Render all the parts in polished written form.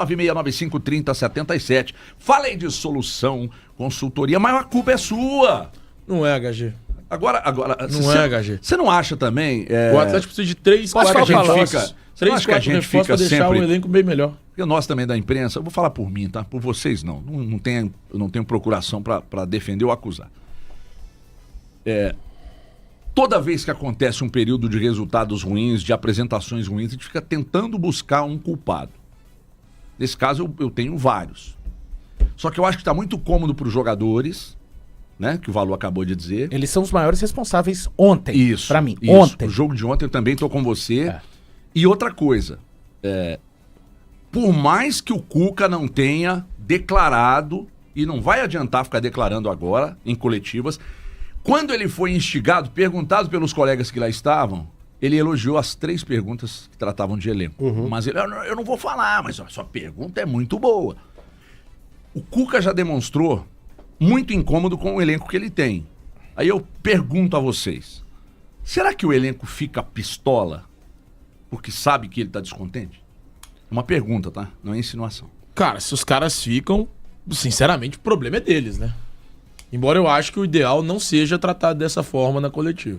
969-530-77. Falei de solução, consultoria, mas a culpa é sua. Não é, HG. Agora não é, HG. Você não acha também... O Atlético precisa de 3, 4 reforços. 3, 4 reforços para deixar o elenco bem melhor. Porque nós também da imprensa, eu vou falar por mim, tá? Por vocês não. Não tenho procuração para defender ou acusar. Toda vez que acontece um período de resultados ruins, de apresentações ruins, a gente fica tentando buscar um culpado. Nesse caso, eu tenho vários. Só que eu acho que está muito cômodo para os jogadores, né? Que o Valu acabou de dizer. Eles são os maiores responsáveis ontem. Isso. Para mim, isso. ontem. O jogo de ontem eu também estou com você. E outra coisa, por mais que o Cuca não tenha declarado, e não vai adiantar ficar declarando agora em coletivas, quando ele foi instigado, perguntado pelos colegas que lá estavam, ele elogiou as 3 perguntas que tratavam de elenco. Mas ele, eu não vou falar, mas a sua pergunta é muito boa. O Cuca já demonstrou muito incômodo com o elenco que ele tem. Aí eu pergunto a vocês, será que o elenco fica pistola porque sabe que ele tá descontente? Uma pergunta, tá? Não é insinuação. Cara, se os caras ficam, sinceramente, o problema é deles, né? Embora eu acho que o ideal não seja tratado dessa forma na coletiva.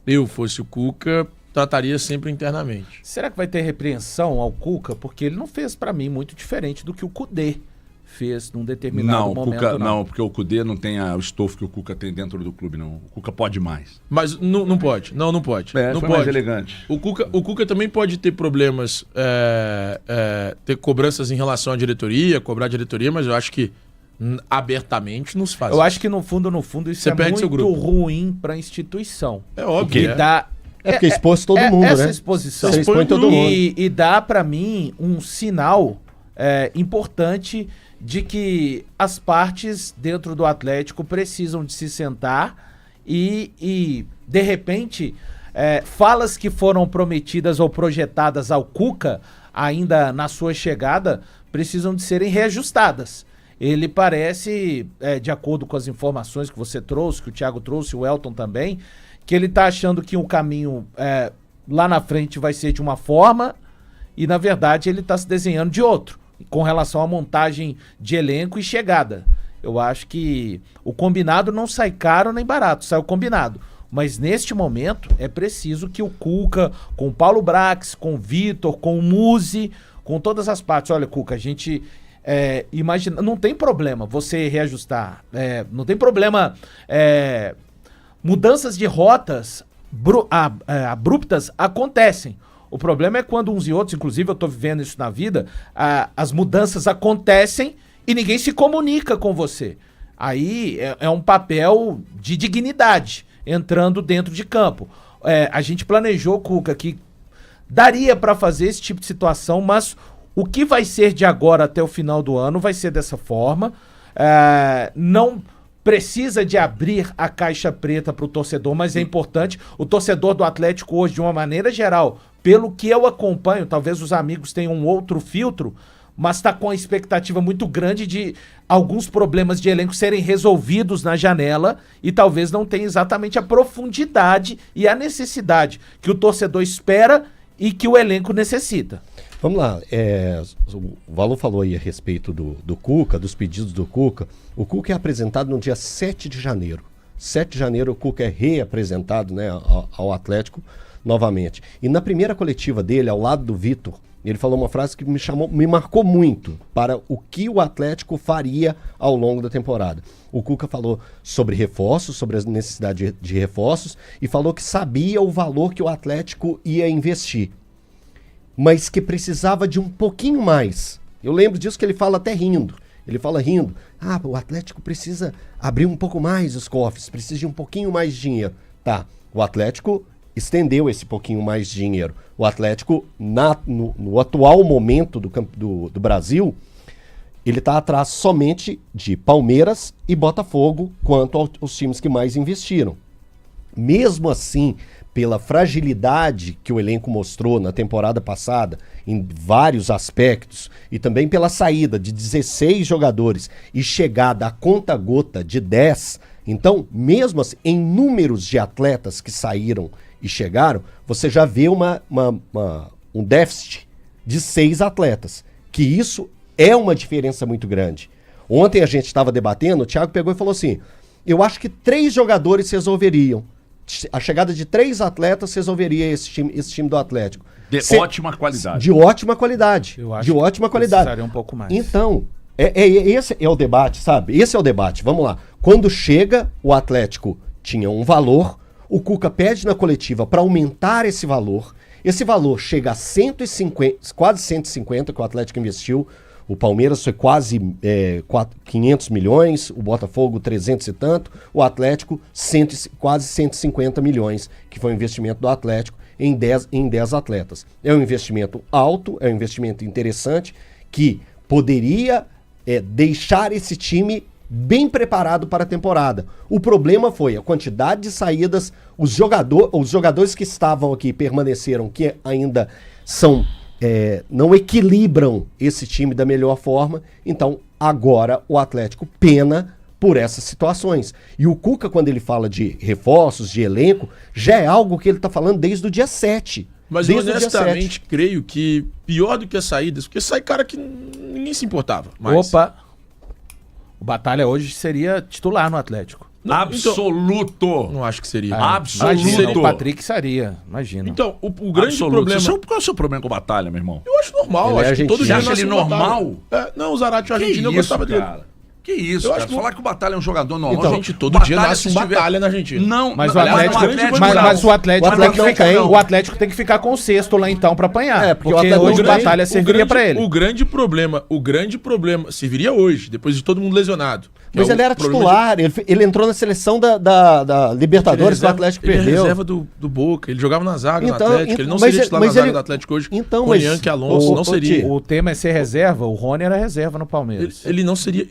Eu fosse o Cuca, trataria sempre internamente. Será que vai ter repreensão ao Cuca? Porque ele não fez pra mim muito diferente do que o Cudê fez num determinado momento. Cuca, não, porque o Cudê não tem o estofo que o Cuca tem dentro do clube, não. O Cuca pode mais. Mas não pode. Não pode. Não foi pode. mais elegante. O Cuca também pode ter problemas, ter cobranças em relação à diretoria, cobrar a diretoria, mas eu acho que abertamente nos faz. Eu acho que no fundo isso é muito ruim pra instituição. É óbvio. Porque expôs todo mundo, essa né? Exposição. Você expõe todo mundo. E dá pra mim um sinal importante de que as partes dentro do Atlético precisam de se sentar e de repente, falas que foram prometidas ou projetadas ao Cuca, ainda na sua chegada, precisam de serem reajustadas. Ele parece, de acordo com as informações que você trouxe, que o Thiago trouxe, o Elton também, que ele tá achando que o caminho lá na frente vai ser de uma forma e, na verdade, ele tá se desenhando de outro, com relação à montagem de elenco e chegada. Eu acho que o combinado não sai caro nem barato, sai o combinado. Mas neste momento é preciso que o Cuca, com o Paulo Brax, com o Vitor, com o Muzi, com todas as partes. Olha, Cuca, a gente imagina, não tem problema você reajustar, não tem problema mudanças de rotas abruptas acontecem. O problema é quando uns e outros, inclusive eu tô vivendo isso na vida, as mudanças acontecem e ninguém se comunica com você. Aí é um papel de dignidade entrando dentro de campo. A gente planejou, Cuca, que daria para fazer esse tipo de situação, mas o que vai ser de agora até o final do ano vai ser dessa forma. Não precisa de abrir a caixa preta para o torcedor, mas é importante. O torcedor do Atlético hoje, de uma maneira geral, pelo que eu acompanho, talvez os amigos tenham um outro filtro, mas está com a expectativa muito grande de alguns problemas de elenco serem resolvidos na janela e talvez não tenha exatamente a profundidade e a necessidade que o torcedor espera e que o elenco necessita. Vamos lá, o Valu falou aí a respeito do Cuca, dos pedidos do Cuca. O Cuca é apresentado no dia 7 de janeiro. 7 de janeiro o Cuca é reapresentado, né, ao Atlético novamente. E na primeira coletiva dele, ao lado do Vitor, ele falou uma frase que me marcou muito para o que o Atlético faria ao longo da temporada. O Cuca falou sobre reforços, sobre a necessidade de reforços, e falou que sabia o valor que o Atlético ia investir, mas que precisava de um pouquinho mais. Eu lembro disso que ele fala até rindo. Ele fala rindo, o Atlético precisa abrir um pouco mais os cofres, precisa de um pouquinho mais de dinheiro. Tá, o Atlético estendeu esse pouquinho mais de dinheiro. O Atlético, no atual momento do Brasil, ele está atrás somente de Palmeiras e Botafogo quanto aos times que mais investiram. Mesmo assim, pela fragilidade que o elenco mostrou na temporada passada, em vários aspectos, e também pela saída de 16 jogadores e chegada a conta-gota de 10, então, mesmo assim, em números de atletas que saíram e chegaram, você já vê um déficit de 6 atletas, que isso é uma diferença muito grande. Ontem a gente estava debatendo, o Thiago pegou e falou assim, eu acho que 3 jogadores resolveriam. A chegada de 3 atletas resolveria esse time do Atlético. Ótima qualidade. De ótima qualidade. Eu acho de ótima que qualidade. precisaria um pouco mais. Então, esse é o debate, sabe? Esse é o debate. Vamos lá. Quando chega, o Atlético tinha um valor, o Cuca pede na coletiva para aumentar esse valor. Esse valor chega a 150, quase 150 que o Atlético investiu. O Palmeiras foi quase 500 milhões, o Botafogo 300 e tanto, o Atlético quase 150 milhões, que foi o investimento do Atlético em 10 atletas. É um investimento alto, é um investimento interessante, que poderia deixar esse time bem preparado para a temporada. O problema foi a quantidade de saídas, os jogadores que estavam aqui permaneceram, que ainda não equilibram esse time da melhor forma. Então, agora o Atlético pena por essas situações. E o Cuca, quando ele fala de reforços, de elenco, já é algo que ele está falando desde o dia 7. Mas eu honestamente creio que pior do que as saídas, porque sai cara que ninguém se importava. Mas... Opa! O Batalha hoje seria titular no Atlético. Não, absoluto! Então, não acho que seria. Absoluto! Imagina, o Patrick seria, imagina. Então, o grande problema... Qual é o seu problema com o Batalha, meu irmão? Eu acho normal. Ele acho que todo Você dia acha nasce ele um normal? Batalha. Não, o Zarate argentino eu gostava dele. Que isso, Eu cara. acho que Falar que o Batalha é um jogador normal. Então, gente, todo dia nasce um Batalha na Argentina. Não, Mas não, o Atlético, aliás, o Atlético tem que não ficar, tem. o Atlético tem que ficar com o sexto lá então pra apanhar. Porque porque o hoje o Atlético- Batalha serviria pra ele. O grande problema serviria hoje, depois de todo mundo lesionado. que Mas é ele o era problema titular, ele entrou na seleção da Libertadores, ele é do Atlético ele perdeu. é reserva do Boca, ele jogava na zaga Então, no Atlético, ele não mas seria titular ele- na zaga mas do Atlético hoje. Então, com mas- Ianque Alonso, não seria. O tema é ser reserva, o Rony era reserva no Palmeiras. Ele não seria...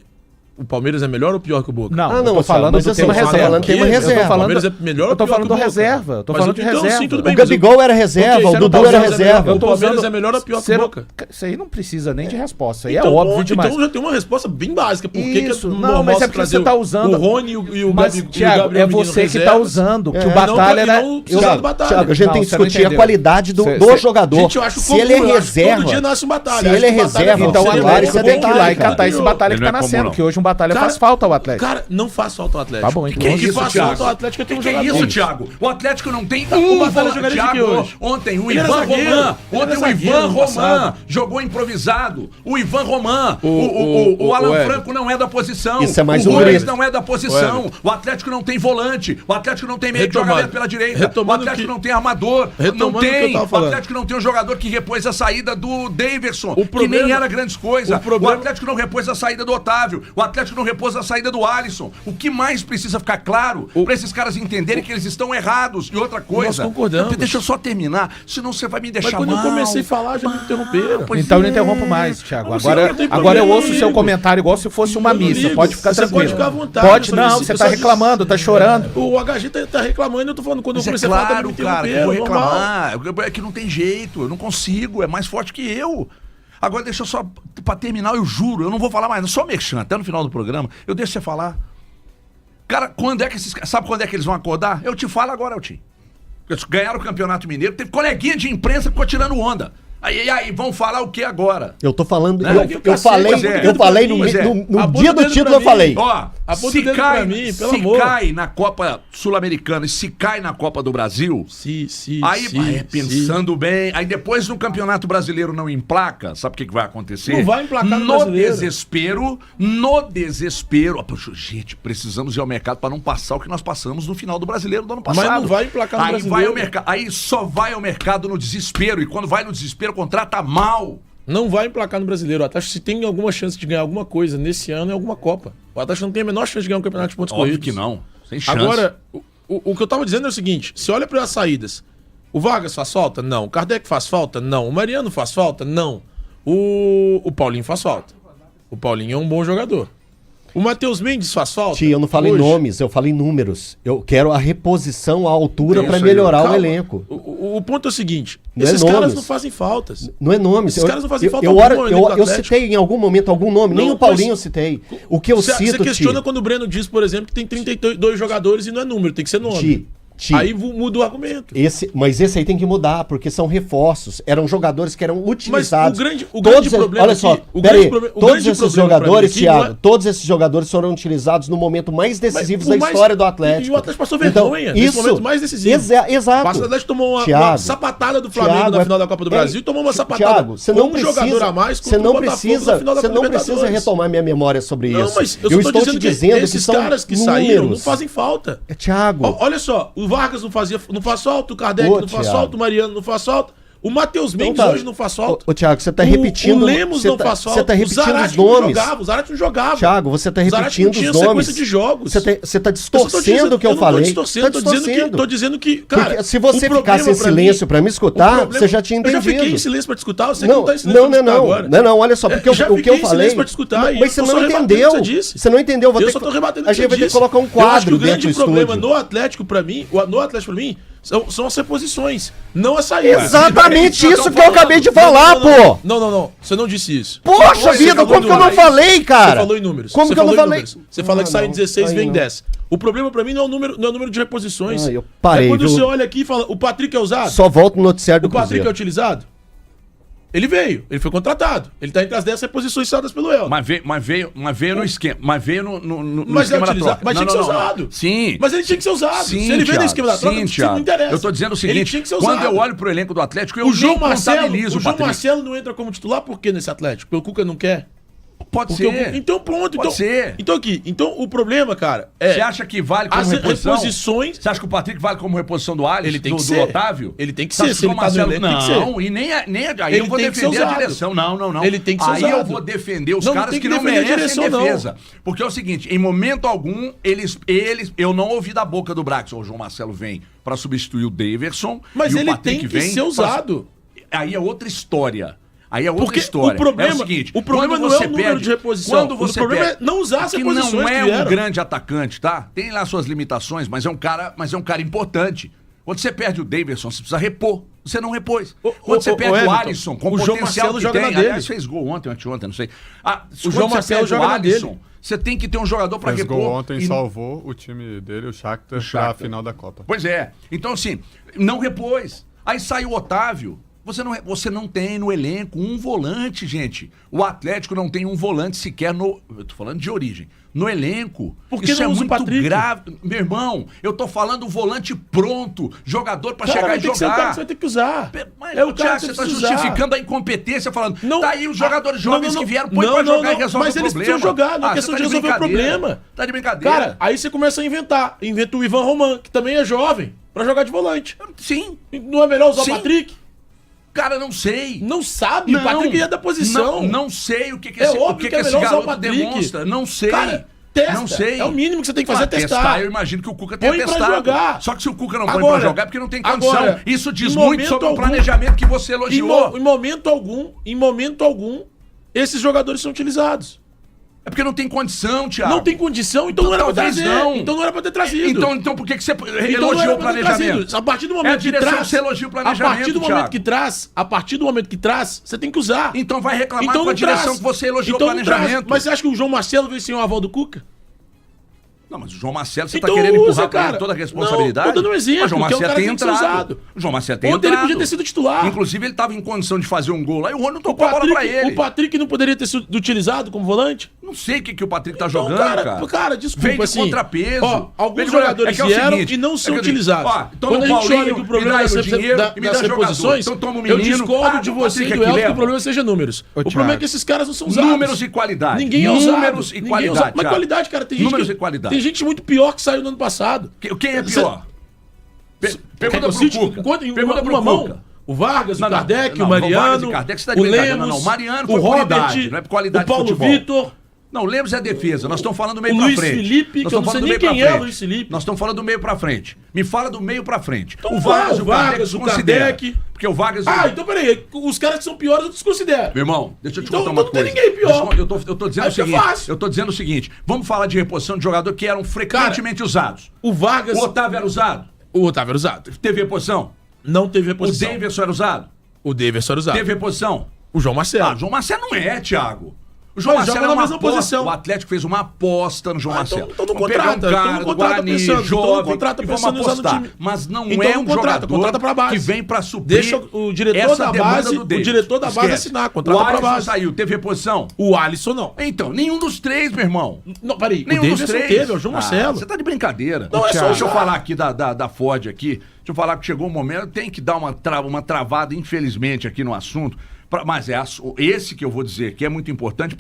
O Palmeiras é melhor ou pior que o Boca? Não, Ah, eu não, tô falando mas do assim, tema você tá reserva. falando tema Eu tô reserva. falando- O Palmeiras é melhor ou eu tô pior falando que o do Boca? reserva. Eu tô Mas falando de então, reserva. sim, tudo O bem, mas Gabigol era reserva, Ok, o será que Dudu era Palmeiras é melhor? reserva. O Palmeiras é melhor ou pior que o Ser- Boca? Isso aí não precisa nem de resposta. Aí Então, é óbvio demais. Então já tem uma resposta bem básica. Por que Isso, que é não, normal mas é se porque trazer você tá usando- o Rony e o Mas, Gabriel Thiago, é menino você que tá reservas? usando. Que É, o Batalha não, era. não precisa do Batalha. Thiago, a gente Não, tem que você não discutir a entendeu. qualidade do Cê- jogador. Gente, eu acho se ele é comum, eu acho que reserva, todo dia nasce um Batalha. se Acho ele é que o Batalha reserva, Então o seria titular, Atlético isso é tem que ir lá e detalhe, catar esse Batalha Ele que tá não é comum, nascendo, não. que hoje um Batalha Cara, faz falta ao Atlético. Cara, não faz falta ao Atlético. Tá bom, então. O que isso, faz Thiago? falta ao Atlético é ter um Que é jogador. isso, Thiago? O Atlético não tem O Batalha jogaria de Thiago, que hoje? Ontem o Ele era Ivan zagueiro. Roman. Ele Ontem era o zagueiro Ivan no Roman passado. jogou improvisado. O Ivan Roman. O O Alan Hélio. Franco não é da posição. Isso é mais o um Gomes grito. não é da posição. Hélio. O Atlético não tem volante. O Atlético não tem meio que joga Retomando. aberto pela direita. O Retomando Atlético que- não tem armador. Não Retomando o que eu tem. tava O falando. Atlético não tem um jogador que repôs a saída do Daverson, O que problema- nem era grandes coisas. o problema- O Atlético não repôs a saída do Otávio. O Atlético não repôs a saída do Alisson. O que mais precisa ficar claro para esses caras entenderem que eles estão errados. E outra coisa. Nós concordamos. Deixa eu só terminar, senão você vai me deixar Mas quando mal. eu comecei a falar, já me interromperam. Pois Então eu não é. interrompo mais, Thiago. Não, Agora, não tem agora eu problema, ouço o seu amigo. comentário igual se fosse uma Eu não missa. ligo. Pode ficar Você tranquilo. pode ficar à vontade. Pode, Eu só não, disse- você eu tá só reclamando, tá chorando. O HG tá reclamando, eu tô falando, quando eu Mas é comecei a falar, tá claro, me cara, que eu vou interrompendo, normal. reclamar. É que não tem jeito, eu não consigo, é mais forte que eu. Agora deixa eu só, pra terminar, eu juro, eu não vou falar mais, só merchan, até no final do programa, eu deixo você falar. Cara, quando é que esses sabe quando é que eles vão acordar? Eu te falo agora, Eltinho. Eles ganharam o Campeonato Mineiro, teve coleguinha de imprensa que ficou tirando onda. Aí, vão falar o que agora? Eu tô falando, Né? eu falei, Pois é. eu falei no, Pois é. no Aponta dia o do dedo título pra eu mim. falei. Ó, Aponta o se dedo cai, pra mim, pelo se amor. cai na Copa Sul-Americana e se cai na Copa do Brasil, aí pensando bem, aí depois no Campeonato Brasileiro não emplaca, sabe o que vai acontecer? Não vai emplacar no Brasileiro. No desespero, poxa, gente, precisamos ir ao mercado para não passar o que nós passamos no final do Brasileiro do ano Mas passado. não vai emplacar no aí Brasileiro. vai ao mercado, aí só vai ao mercado no desespero, e quando vai no desespero contrata mal. Não vai emplacar no Brasileiro. O Atlético, se tem alguma chance de ganhar alguma coisa nesse ano, é alguma Copa. O Atlético não tem a menor chance de ganhar um campeonato de pontos Óbvio corridos. que não, sem chance. Agora, o que eu tava dizendo é o seguinte: se olha para as saídas, o Vargas faz falta? Não. O Kardec faz falta? Não. O Mariano faz falta? Não. O Paulinho faz falta. O Paulinho é um bom jogador. O Matheus Mendes faz falta? Tia, eu não falei Hoje? nomes, eu falei números. Eu quero a reposição à altura Isso para aí, melhorar o Calma. elenco. O ponto é o seguinte: Não é esses caras nomes. não fazem faltas. Não é nomes. Esses caras não fazem falta eu, alguma ora- no eu, elenco do eu Atlético. citei em algum momento algum nome, nem Não, o Paulinho eu mas- citei. O que eu Você cito, questiona Ti, quando o Breno diz, por exemplo, que tem 32 jogadores e não é número, tem que ser nome. Ti, Aí muda o argumento. Mas esse aí tem que mudar, porque são reforços. Eram jogadores que eram utilizados. Mas o grande problema olha só, todos esses jogadores, Thiago, todos esses jogadores foram utilizados no momento mais decisivo da história do Atlético. E o Atlético passou vergonha nesse momento mais decisivo. Exato. O Atlético tomou uma sapatada do Flamengo na final da Copa do Brasil e tomou uma sapatada Thiago, você não precisa, jogador a mais você não precisa retomar minha memória sobre isso. Mas eu estou te dizendo que esses caras que saíram não fazem falta. Thiago. Olha só, o Vargas não faz falta, o Kardec não faz falta, o Mariano não faz falta. O Matheus Mendes hoje não faz falta. Ô, Thiago, você tá repetindo... O Lemos não faz falta. Você tá repetindo os nomes. O Zarate não jogava. Thiago, você tá repetindo os nomes. Sequência de jogos. Você tá distorcendo o que eu falei. Tô dizendo que, cara... Porque se você ficasse em silêncio pra me escutar, você já tinha entendido. Eu já fiquei em silêncio pra te escutar, você não tá em silêncio pra escutar agora. Não, olha só, porque o que eu falei... Pra te escutar, mas você não entendeu. Você não entendeu. Eu só tô rebatendo o que você disse. A gente vai ter que colocar um quadro dentro do estúdio. O grande problema no Atlético pra mim, são as reposições, não a saída. Exatamente isso que eu acabei de falar, pô! Não. Você não disse isso. Poxa vida, como que eu não falei, cara? Você falou em números. Como que eu não falei? Você fala que sai 16 e vem 10. O problema pra mim não é o número de reposições. Eu parei, quando você olha aqui e fala, o Patrick é usado? Só volta no noticiário do Cruzeiro. O Patrick é Cruzeiro. utilizado? Ele veio, ele foi contratado. Ele tá entre as 10 reposições citadas pelo El. Mas veio no esquema. Mas veio no mas esquema da troca. Mas tinha que ser usado. Sim. Mas ele tinha que ser usado. Sim, se ele veio no esquema da troca, não interessa. Eu tô dizendo o seguinte, quando eu olho pro elenco do Atlético, eu o João Marcelo não entra como titular por quê nesse Atlético? Porque o Cuca não quer? Pode ser. Então pronto. Pode ser. Então o problema, cara, é... Você acha que vale como reposição? Reposições... Você acha que o Patrick vale como reposição do Alisson, ele tem que do ser. Otávio? Ele tem que ser. Se ele tá no elenco, não, e nem aí eu vou defender a direção. Não. Ele tem que ser usado. Aí eu vou defender os caras que não merecem defesa. Porque é o seguinte, em momento algum, eu não ouvi da boca do Brax, o João Marcelo vem pra substituir o Daverson. Mas e ele o Patrick tem que ser usado. Aí é outra história. Porque história. É o seguinte, o problema não é o número de reposição. O problema é não usar as reposições que não é um grande atacante, tá? Tem lá suas limitações, mas é um cara importante. Quando você perde o Daverson, você precisa repor. Você não repôs. Quando você perde o Alisson, com o João potencial Marcelo que joga tem, na aliás, fez gol ontem, anteontem, não sei. O João Marcelo joga na dele. Você tem que ter um jogador pra repor. Gol ontem salvou o time dele, o Shakhtar, pra final da Copa. Pois é. Então, assim, não repôs. Aí sai o Otávio. Você não tem no elenco um volante, gente. O Atlético não tem um volante sequer no... Eu tô falando de origem. No elenco. Porque isso não é usa o muito Patrick? grave. Meu irmão, eu tô falando do volante pronto. Jogador pra chegar e jogar. Ser o cara que você vai ter que usar. Mas, é o cara Thiago, que você tá usar. justificando a incompetência, falando... Não, tá aí os jogadores jovens que vieram, põe não, pra jogar não, e resolve mas o eles problema. precisam jogar, não é questão de resolver o problema. Tá de brincadeira. Cara, aí você começa a inventar. Inventa o Ivan Roman, que também é jovem, pra jogar de volante. Sim. Não é melhor usar Sim. o Patrick? Cara, não sei. Não sabe, o Patrick é da posição. Não sei o que É óbvio que é esse melhor usar o garoto Patrick. demonstra. Não sei. Cara, testa. Não sei. É o mínimo que você tem que fazer, testar. Eu imagino que o Cuca tenha Põe pra testado. jogar. Só que se o Cuca não põe Agora- pra jogar é porque não tem condição. agora, Isso diz em muito momento sobre o algum- planejamento que você elogiou. Em momento algum, esses jogadores são utilizados. É porque não tem condição, Thiago. Não tem condição, então não era pra Talvez trazer. não. Então não era pra ter trazido. Então por que você Então não era elogiou o pra ter planejamento? trazido. A partir do É a momento que direção traz, que você elogia o a planejamento, partir do momento Thiago. que traz, você tem que usar. Então vai reclamar Então com a não direção traz. que você elogiou Então o não traz. planejamento. Mas você acha que o João Marcelo veio sem o aval do Cuca? Não, mas o João Marcelo, você Então tá querendo usa, empurrar pra cara. ele toda a responsabilidade? Não, tô dando um exemplo, Mas o João que é um Marcelo cara tem que tem que ser entrado. usado. O João Marcelo tem Ontem entrado. ele podia ter sido titular. Inclusive, ele tava em condição de fazer um gol lá e o Rony não tocou a bola pra ele. O Patrick não poderia ter sido utilizado como volante? Não sei o que o Patrick tá Então, jogando, cara. desculpa, Veio de assim, contrapeso. ó, alguns Veio de- jogadores é o vieram seguinte, e não são é que eu digo, utilizados. ó, então Quando a o gente olha Paulinho que o me problema dá das, o dinheiro das e me dá jogador. reposições, Então toma o eu menino. discordo de o você Patrick do é que Elton que leva. o problema seja números. Ô, O problema é Thiago. que esses caras não são usados. Números e qualidade. Ninguém é usado. Números e Ninguém é qualidade, usado. Mas Thiago. qualidade, cara, tem gente Números que, e qualidade. tem gente muito pior que saiu no ano passado. Quem é pior? Pergunta Eu pro cito Cuca. Pergunta pro uma mão. Cuca. O Vargas, Não, o Kardec, não, o Vargas Mariano, e Kardec, você tá de o brincadeira. Lemos, Não, Mariano o foi Robert, qualidade, não é qualidade o Paulo de futebol. Vitor, Não, o Lemos é defesa. Nós estamos falando do meio o pra Luiz frente. Felipe, Nós que eu estamos não sei falando do nem meio pra quem é o frente. Luiz Felipe. Nós estamos falando do meio pra frente. Me fala do meio pra frente. Então o Vargas e o o Kardec Vargas, o desconsidera. Kardec. Porque o Vargas... Então peraí, os caras que são piores eu desconsidero. Meu irmão, deixa eu te Então contar uma não tem coisa. ninguém pior. Eu tô dizendo Aí o fica seguinte. fácil. Eu tô dizendo o seguinte. Vamos falar de reposição de jogador que eram frequentemente usados. O Vargas... O Otávio era usado? O Otávio era usado. Teve reposição? Não teve O reposição. Davidson era usado? O Davidson era usado. Teve reposição? O João Marcelo. Ah, João Marcelo não é, Thiago. O João Mas joga Marcelo na é uma mesma aposta. posição. O Atlético fez uma aposta no João Marcelo. Então não Vamos pegar contrata, então não do contrata Guarani, pensando, então não jovem, contrata e vamos pensando em usar no apostar. time. Mas não Então é não um contrata, jogador contrata pra base. que vem pra suprir Deixa o diretor essa da demanda base, do Davis. o diretor da base Esquece. assinar, contrata o pra Alisson base. saiu, teve reposição? O Alisson não. Então, nenhum dos três, meu irmão. Não, peraí, Nenhum o Davidson dos três. teve, é o João Marcelo. Você tá de brincadeira. Não, é só Deixa eu usar. falar aqui da Ford aqui. Deixa eu falar que chegou um momento, tem que dar uma travada, infelizmente, aqui no assunto. Mas esse que eu vou dizer que é muito importante,